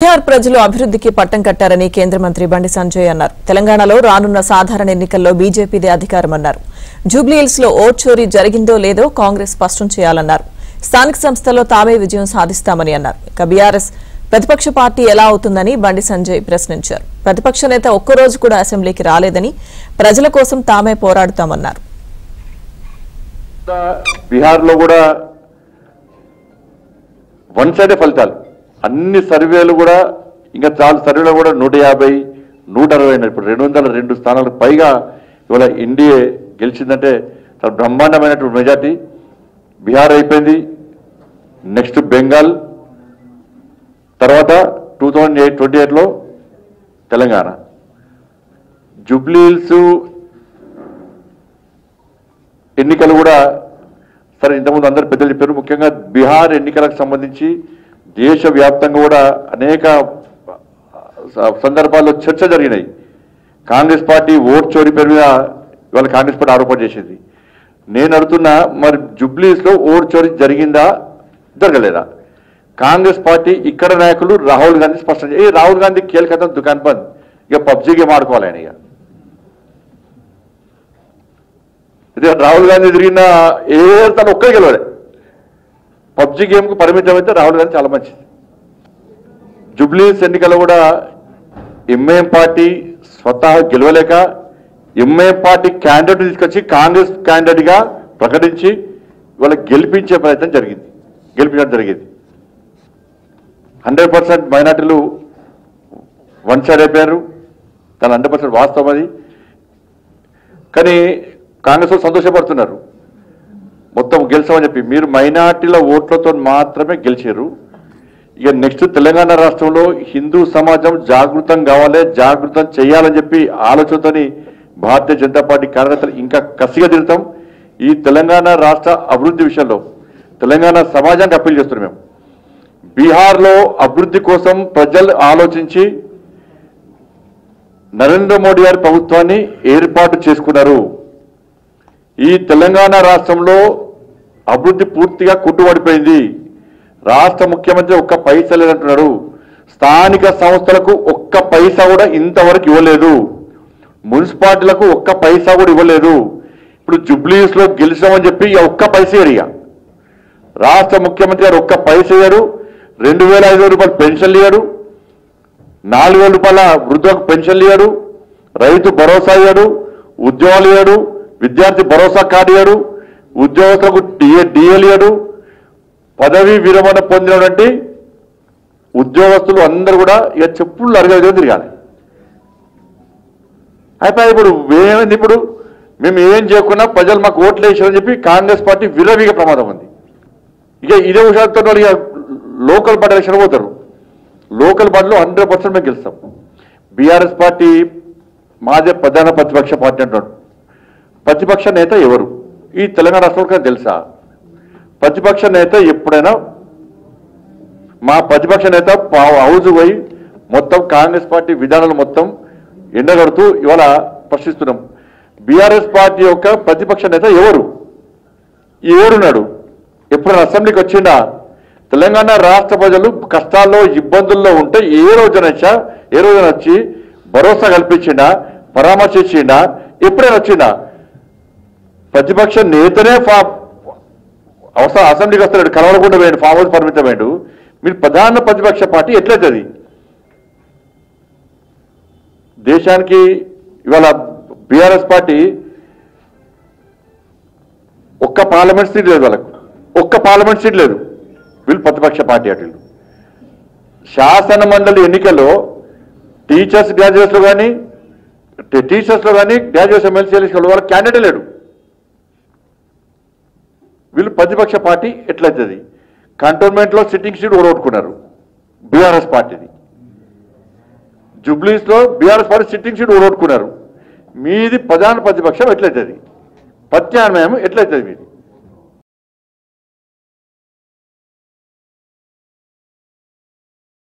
బీహార్ ప్రజలు అభివృద్ధికి పట్టం కట్టారని కేంద్ర మంత్రి బండి సంజయ్ అన్నారు. తెలంగాణలో రానున్న సాధారణ ఎన్నికల్లో బీజేపీదే అధికారమన్నారు. జూబ్లీహిల్స్ లో ఓట్ చోరీ జరిగిందో లేదో కాంగ్రెస్ స్పష్టం చేయాలన్నారు. స్థానిక సంస్థల్లో తామే విజయం సాధిస్తామని అన్నారు. ఇక బీఆర్ఎస్ ప్రతిపక్ష పార్టీ ఎలా అవుతుందని బండి సంజయ్ ప్రశ్నించారు. ప్రతిపక్ష నేత ఒక్కరోజు కూడా అసెంబ్లీకి రాలేదని, ప్రజల కోసం తామే పోరాడుతామన్నారు. బీహార్ లో కూడా వన్ సైడే ఫలితాలు అన్ని సర్వేలు కూడా ఇంకా చాలా సర్వేలు కూడా 150, 160 ఇప్పుడు 202 స్థానాలకు పైగా ఇవాళ ఎన్డీఏ గెలిచిందంటే చాలా బ్రహ్మాండమైనటువంటి మెజార్టీ. బీహార్ అయిపోయింది, నెక్స్ట్ బెంగాల్, తర్వాత 2028లో తెలంగాణ. జూబ్లీహిల్స్ ఎన్నికలు కూడా సరే ఇంతకుముందు అందరు పెద్దలు చెప్పారు. ముఖ్యంగా బీహార్ ఎన్నికలకు సంబంధించి దేశవ్యాప్తంగా కూడా అనేక సందర్భాల్లో చర్చ జరిగినాయి. కాంగ్రెస్ పార్టీ ఓట్ చోరీ పేరు మీద ఇవాళ కాంగ్రెస్ పార్టీ ఆరోపణ చేసింది. నేను అడుగుతున్నా, మరి జూబ్లీహిల్స్లో ఓట్ చోరీ జరిగిందా జరగలేదా? కాంగ్రెస్ పార్టీ ఇక్కడ నాయకులు రాహుల్ గాంధీ స్పష్టం రాహుల్ గాంధీ కేల్కతం దుకాన్ బంద్, ఇక పబ్జీ గేమ్ ఆడుకోవాలి ఆయన. ఇక రాహుల్ గాంధీ తిరిగిన తను ఒక్కరి గెలవడే. పబ్జీ గేమ్కు పరిమితం అయితే రాహుల్ గాంధీ చాలా మంచిది. జూబ్లీహిల్స్ ఎన్నికల్లో కూడా ఎంఐఎం పార్టీ స్వతహా గెలవలేక ఎంఐఎం పార్టీ క్యాండిడేట్ తీసుకొచ్చి కాంగ్రెస్ క్యాండిడేట్గా ప్రకటించి వాళ్ళకి గెలిపించే ప్రయత్నం గెలిపించడం జరిగింది. 100% మైనార్టీలు వన్ సైడ్ అయిపోయారు. తను 100% వాస్తవం అది. కానీ కాంగ్రెస్ వాళ్ళు సంతోషపడుతున్నారు మొత్తం గెలిచామని చెప్పి. మీరు మైనార్టీల ఓట్లతో మాత్రమే గెలిచారు. ఇక నెక్స్ట్ తెలంగాణ రాష్ట్రంలో హిందూ సమాజం జాగృతం కావాలి, జాగృతం చేయాలని చెప్పి ఆలోచనతోని భారతీయ జనతా పార్టీ కార్యకర్తలు ఇంకా కసిగా తిరుగుతాం. ఈ తెలంగాణ రాష్ట్ర అభివృద్ధి విషయంలో తెలంగాణ సమాజానికి అప్పీల్ చేస్తున్నాం. మేము బీహార్లో అభివృద్ధి కోసం ప్రజలు ఆలోచించి నరేంద్ర మోడీ గారి ప్రభుత్వాన్ని ఏర్పాటు చేసుకున్నారు. ఈ తెలంగాణ రాష్ట్రంలో అభివృద్ధి పూర్తిగా కుంటుపడిపోయింది. రాష్ట్ర ముఖ్యమంత్రి ఒక్క పైసా లేదంటున్నారు. స్థానిక సంస్థలకు ఒక్క పైసా కూడా ఇంతవరకు ఇవ్వలేదు. మున్సిపాలిటీలకు ఒక్క పైసా కూడా ఇవ్వలేదు. ఇప్పుడు జూబ్లీహిల్స్లో గెలిచామని చెప్పి ఒక్క పైసా ఇయ్యరు. రాష్ట్ర ముఖ్యమంత్రి గారు ఒక్క పైసా ఇయ్యారు. 2500 రూపాయలు పెన్షన్లు ఇయ్యాడు, 4000 రూపాయల వృద్ధులకు పెన్షన్లు ఇయ్యాడు, రైతు భరోసా ఇయ్యాడు, ఉద్యోగాలు ఇయ్యాడు, విద్యార్థి భరోసా కార్డు ఇయ్యాడు, ఉద్యోగస్తులకు డిఎల్ ఇయ్యాడు. పదవీ విరమణ పొందినటువంటి ఉద్యోగస్తులు అందరూ కూడా ఇక చెప్పులు అరగదు తిరగాలి. అయిపోయి ఇప్పుడు ఏమైంది? ఇప్పుడు మేము ఏం చేయకుండా ప్రజలు మాకు ఓట్లు వేసారని చెప్పి కాంగ్రెస్ పార్టీ విరవిగా ప్రమాదం ఉంది. ఇక ఇదే విషయాలతో ఇక లోకల్ పార్టీ ఎలక్షన్ పోతారు. లోకల్ పార్టీలో 100% మేము గెలుస్తాం. బీఆర్ఎస్ పార్టీ మాదే ప్రధాన ప్రతిపక్ష పార్టీ అంటున్నాడు. ప్రతిపక్ష నేత ఎవరు ఈ తెలంగాణ రాష్ట్రంలో తెలుసా? ప్రతిపక్ష నేత ఎప్పుడైనా మా ప్రతిపక్ష నేత హౌజ్ పోయి మొత్తం కాంగ్రెస్ పార్టీ విధానాలు మొత్తం ఎండగడుతూ ఇవాళ ప్రశ్నిస్తున్నాం. బీఆర్ఎస్ పార్టీ యొక్క ప్రతిపక్ష నేత ఎవరు? ఎవరున్నాడు? ఎప్పుడైనా అసెంబ్లీకి వచ్చిండా? తెలంగాణ రాష్ట్ర ప్రజలు కష్టాల్లో ఇబ్బందుల్లో ఉంటే ఏ రోజున వచ్చి భరోసా కల్పించిండా, పరామర్శించిండా? ఎప్పుడైనా వచ్చిండా? ప్రతిపక్ష నేతనే అవసరం అసెంబ్లీకి వస్తున్నాడు, కలవకుండా వేయండి, ఫామ్ హౌస్ పరిమితమైండు. మీరు ప్రధాన ప్రతిపక్ష పార్టీ ఎట్లయితుంది? దేశానికి ఇవాళ బీఆర్ఎస్ పార్టీ ఒక్క పార్లమెంట్ సీట్ లేదు, వాళ్ళకు ఒక్క పార్లమెంట్ సీట్ లేదు. వీళ్ళు ప్రతిపక్ష పార్టీ అటు. శాసన మండలి ఎన్నికల్లో టీచర్స్లో కానీ గ్రాడ్యుయేట్స్ ఎమ్మెల్సీ ఎలక్షన్లో వాళ్ళ క్యాండిడేట్ లేడు. వీళ్ళు ప్రతిపక్ష పార్టీ ఎట్లయితుంది? కంటోన్మెంట్లో సిట్టింగ్ సీట్ ఓడగొట్టుకున్నారు బీఆర్ఎస్ పార్టీది. జూబ్లీహిల్స్లో బీఆర్ఎస్ పార్టీ సిట్టింగ్ సీట్ ఓడగొట్టుకున్నారు. మీది ప్రధాన ప్రతిపక్షం ఎట్లయితుంది? ప్రత్యామ్నాయం ఎట్లయితుంది మీది?